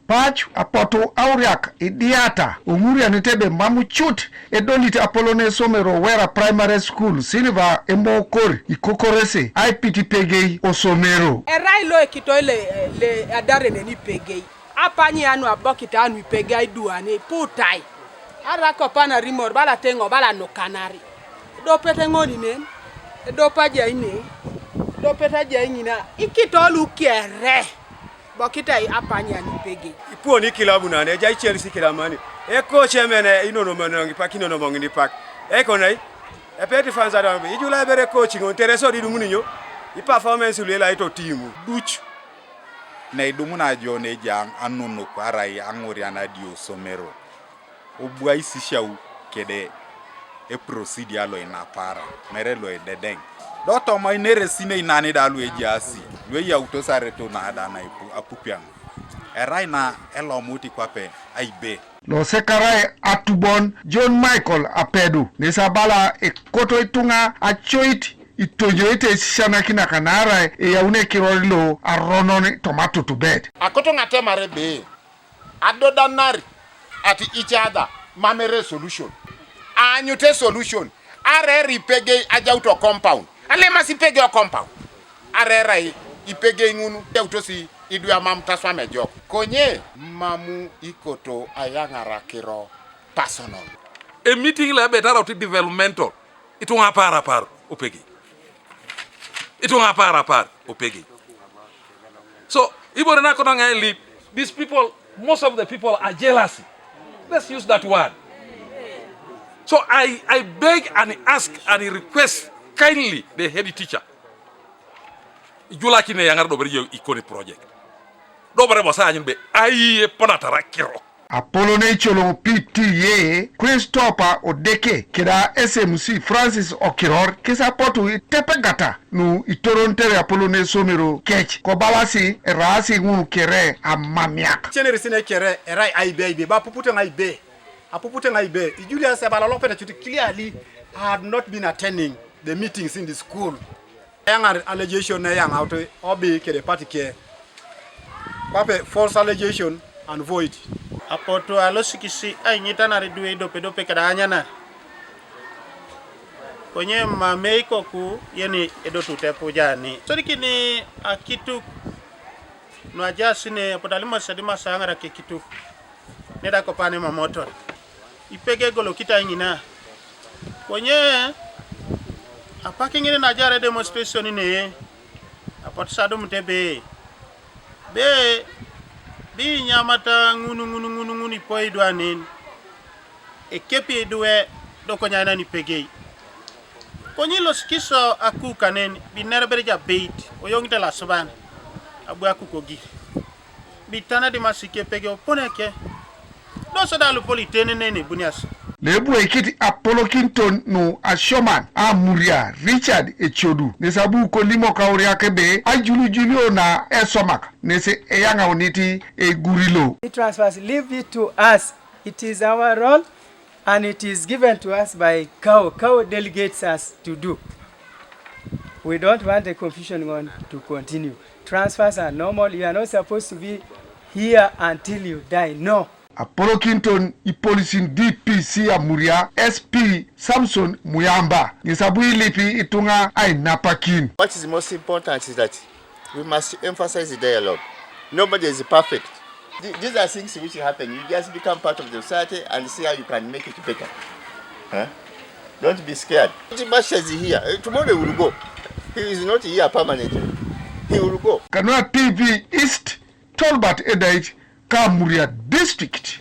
Pach apoto auriak idiata umuria nitebe mamuchut edolit Apolon Esomero wera primary school silva emokor ikokorese Ipegei Esomero. Erailo ekitoile le adare ne Ipegei. Apanyi anu abokita anu Ipegei duane putai. Ara kopana rimor bala tengo bala no kanari. Do pete ngoni nen. Do paja ine. Do pete ja ingina. Ikitolu kere. Bokita apanyi anu Ipegei. Ipo ni kilabu na ne jai Chelsea kilamani. E coach emene inono manangi pakino no mongini pak. E konai. E peti fanza da mbi. Ijula bere coaching on tereso di dumunyo. I performance lela ito timu. Duch. Na idumuna jone jang anono kwarai angori anadio Esomero. Obua isisha u kede e procedure lo inapara. Mere lo ededeng. Doto mo inere sine inani dalu ejiasi. Lwe ya utosare to na adana apupiang. Erai na elo muti kwape aibe. Lo sekarai Atubon John Michael apedu. Nesabala koto itunga achoit itoyoite sishana kina kanara yaune kirolilo arononi tomato to bed. Akoto ngate marebe. Adodanari ati each other mamere solution. Anyute solution. Are Ipegei ajauto compound. Alemar Ipegei compound. Are Ipegei ngunu teutosi idua mamtaswa mejo. Konye mamu ikoto ayangara kiro personal. A meeting la better out developmental. It won't par Ipegei. It won't par Ipegei. So Ibona Konanga these people, most of the people are jealous. Let's use that word. So I beg and ask and request kindly the head teacher. Julaki ne yangar dobere yo ikoni project. Dobere bosa anybe ayi ponatara kiro. Apolon Echolong PTA Christopher Odeke keda SMC Francis Okiror kesa potu tepegata nu itorontere Apolon Esomero kech ko balasi rasi ngun kere amamiak. Chenere sine kere erai aibe ba pupute ngaibe. Apupute ngaibe. Julius Abalalope that clearly had not been attending the meetings in the school. Yang allegation na yang out obi kede party care. Pape false allegation and void. Apoto alosikisi ainyita na redue dope kada anyana. Konye mameiko ku yeni edo tutepo jani. Sorikini akitu nwajasine apotalima sadima sangara kitu. Neda kopane mamotor. Ipegei golo kita ingina. Konye apaki ngine najare demonstration ne. Apot sadu mtebe. Be bi nyamata ngunu poidwanin. Ekepi edwe dokonyana ni Ipegei. Konyi loskiso aku kanen binerbereja bait oyongita la soban. Abu aku kogi. Bitana di masike Ipegei oponeke. Doso dalu politene nene bunias. Lebu ekiti Apolon no Ashoman Amuria Richard Echodu nesabu ko limo kauria kebe ajulu julio na Esomak nese eyanga oniti gurilo. The transfers leave it to us. It is our role and it is given to us by CAO. CAO delegates us to do. We don't want the confusion on to continue. Transfers are normal. You are not supposed to be here until you die. No. Apolon ipolisin DPC Amuria SP Samson Muyamba nisabu ilipi itunga ainapakin. What is most important is that we must emphasize the dialogue. Nobody is perfect. These are things which happen. You just become part of the society and see how you can make it better. Huh? Don't be scared. Masha is here. Tomorrow he will go. He is not here permanently. He will go. Kanua TV East Tolbert Edait Kamuria District.